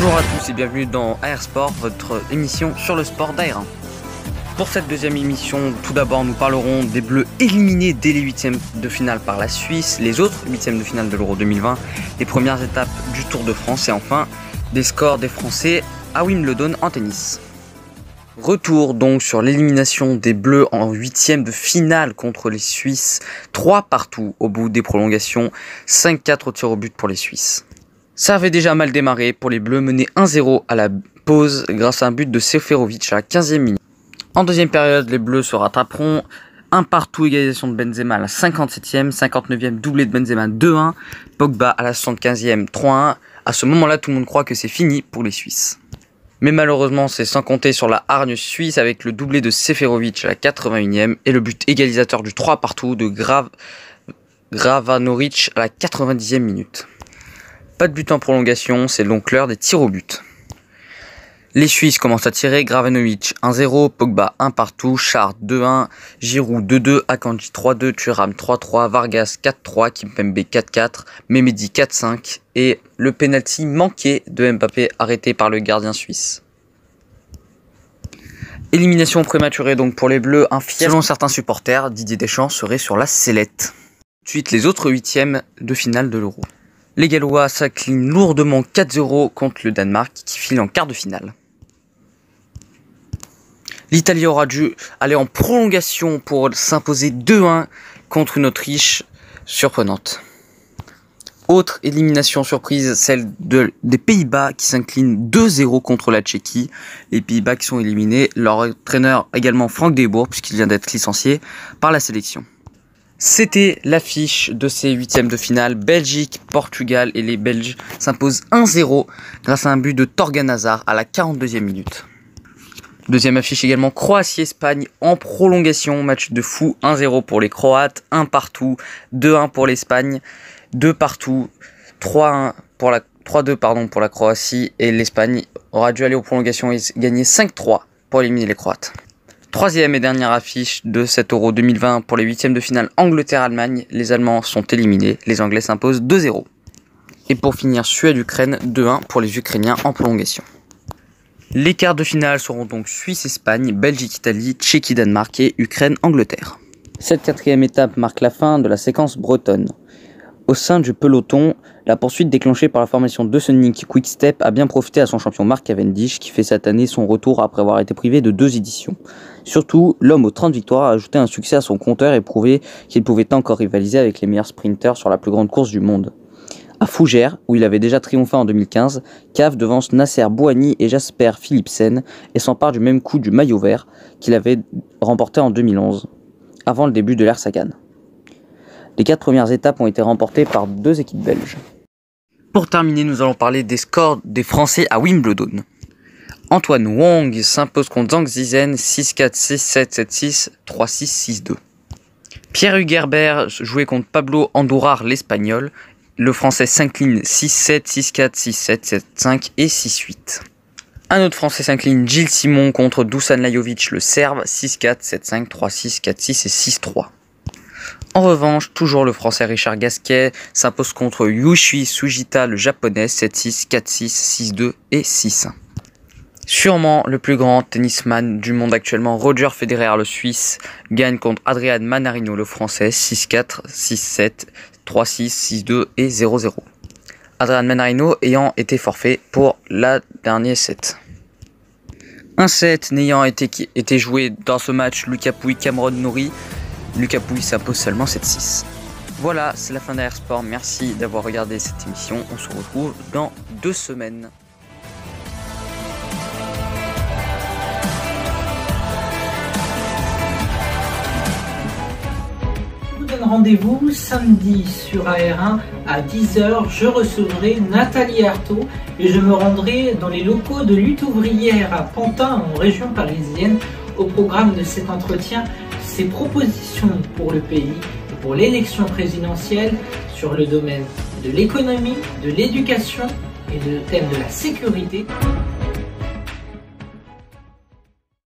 Bonjour à tous et bienvenue dans AR Sport, votre émission sur le sport d'AR1. Pour cette deuxième émission, tout d'abord nous parlerons des Bleus éliminés dès les huitièmes de finale par la Suisse, les autres huitièmes de finale de l'Euro 2020, les premières étapes du Tour de France et enfin des scores des Français à Wimbledon en tennis. Retour donc sur l'élimination des Bleus en huitième de finale contre les Suisses, 3 partout au bout des prolongations, 5-4 au tir au but pour les Suisses. Ça avait déjà mal démarré pour les Bleus, menés 1-0 à la pause grâce à un but de Seferovic à la 15e minute. En deuxième période, les Bleus se rattraperont, 1 partout, égalisation de Benzema à la 57e, 59e, doublé de Benzema 2-1, Pogba à la 75e 3-1. À ce moment-là, tout le monde croit que c'est fini pour les Suisses. Mais malheureusement, c'est sans compter sur la hargne suisse avec le doublé de Seferovic à la 81e et le but égalisateur du 3 partout de Gavranovic à la 90e minute. Pas de but en prolongation, c'est donc l'heure des tirs au but. Les Suisses commencent à tirer, Gavranovic 1-0, Pogba 1 partout, Schär 2-1, Giroud 2-2, Akanji 3-2, Thuram 3-3, Vargas 4-3, Kimpembe 4-4, Mehmedi 4-5 et le penalty manqué de Mbappé arrêté par le gardien suisse. Élimination prématurée donc pour les Bleus, un fiasco. Selon certains supporters, Didier Deschamps serait sur la sellette. Ensuite, les autres huitièmes de finale de l'Euro. Les Gallois s'inclinent lourdement 4-0 contre le Danemark qui file en quart de finale. L'Italie aura dû aller en prolongation pour s'imposer 2-1 contre une Autriche surprenante. Autre élimination surprise, celle des Pays-Bas qui s'inclinent 2-0 contre la Tchéquie. Les Pays-Bas qui sont éliminés, leur entraîneur également Frank de Boer puisqu'il vient d'être licencié par la sélection. C'était l'affiche de ces huitièmes de finale. Belgique, Portugal et les Belges s'imposent 1-0 grâce à un but de Torgan Hazard à la 42e minute. Deuxième affiche également, Croatie-Espagne en prolongation. Match de fou, 1-0 pour les Croates, 1 partout, 2-1 pour l'Espagne, 2 partout, 3-2 pour la Croatie et l'Espagne aura dû aller aux prolongations et gagner 5-3 pour éliminer les Croates. Troisième et dernière affiche de cet Euro 2020 pour les huitièmes de finale Angleterre-Allemagne. Les Allemands sont éliminés, les Anglais s'imposent 2-0. Et pour finir, Suède-Ukraine 2-1 pour les Ukrainiens en prolongation. Les quarts de finale seront donc Suisse-Espagne, Belgique-Italie, Tchéquie-Danemark et Ukraine-Angleterre. Cette quatrième étape marque la fin de la séquence bretonne. Au sein du peloton, la poursuite déclenchée par la formation de Sonic Quick-Step a bien profité à son champion Mark Cavendish qui fait cette année son retour après avoir été privé de 2 éditions. Surtout, l'homme aux 30 victoires a ajouté un succès à son compteur et prouvé qu'il pouvait encore rivaliser avec les meilleurs sprinters sur la plus grande course du monde. À Fougères, où il avait déjà triomphé en 2015, Cav devance Nasser Bouhanni et Jasper Philipsen et s'empare du même coup du maillot vert qu'il avait remporté en 2011, avant le début de l'ère Sagan. Les 4 premières étapes ont été remportées par 2 équipes belges. Pour terminer, nous allons parler des scores des Français à Wimbledon. Antoine Wong s'impose contre Zhang Zizen 6-4, 6-7, 7-6, 3-6, 6-2. Pierre Hugerbert jouait contre Pablo Andújar l'Espagnol. Le Français s'incline 6-7, 6-4, 6-7, 7-5 et 6-8. Un autre Français s'incline, Gilles Simon contre Dusan Lajovic le Serbe 6-4, 7-5, 3-6, 4-6 et 6-3. En revanche, toujours le Français Richard Gasquet s'impose contre Yusui Sugita le Japonais 7-6, 4-6, 6-2 et 6-1. Sûrement le plus grand tennisman du monde actuellement, Roger Federer le Suisse, gagne contre Adrian Mannarino le Français 6-4, 6-7, 3-6, 6-2 et 0-0. Adrian Mannarino ayant été forfait pour la dernière set. Un set n'ayant été joué dans ce match, Lucas Pouille, Cameron Norrie. Lucas Pouille s'impose seulement 7-6. Voilà, c'est la fin d'AR Sport. Merci d'avoir regardé cette émission. On se retrouve dans 2 semaines. Je vous donne rendez-vous samedi sur AR1 à 10h. Je recevrai Nathalie Arthaud et je me rendrai dans les locaux de Lutte ouvrière à Pantin en région parisienne. Au programme de cet entretien, ses propositions pour le pays et pour l'élection présidentielle sur le domaine de l'économie, de l'éducation et le thème de la sécurité.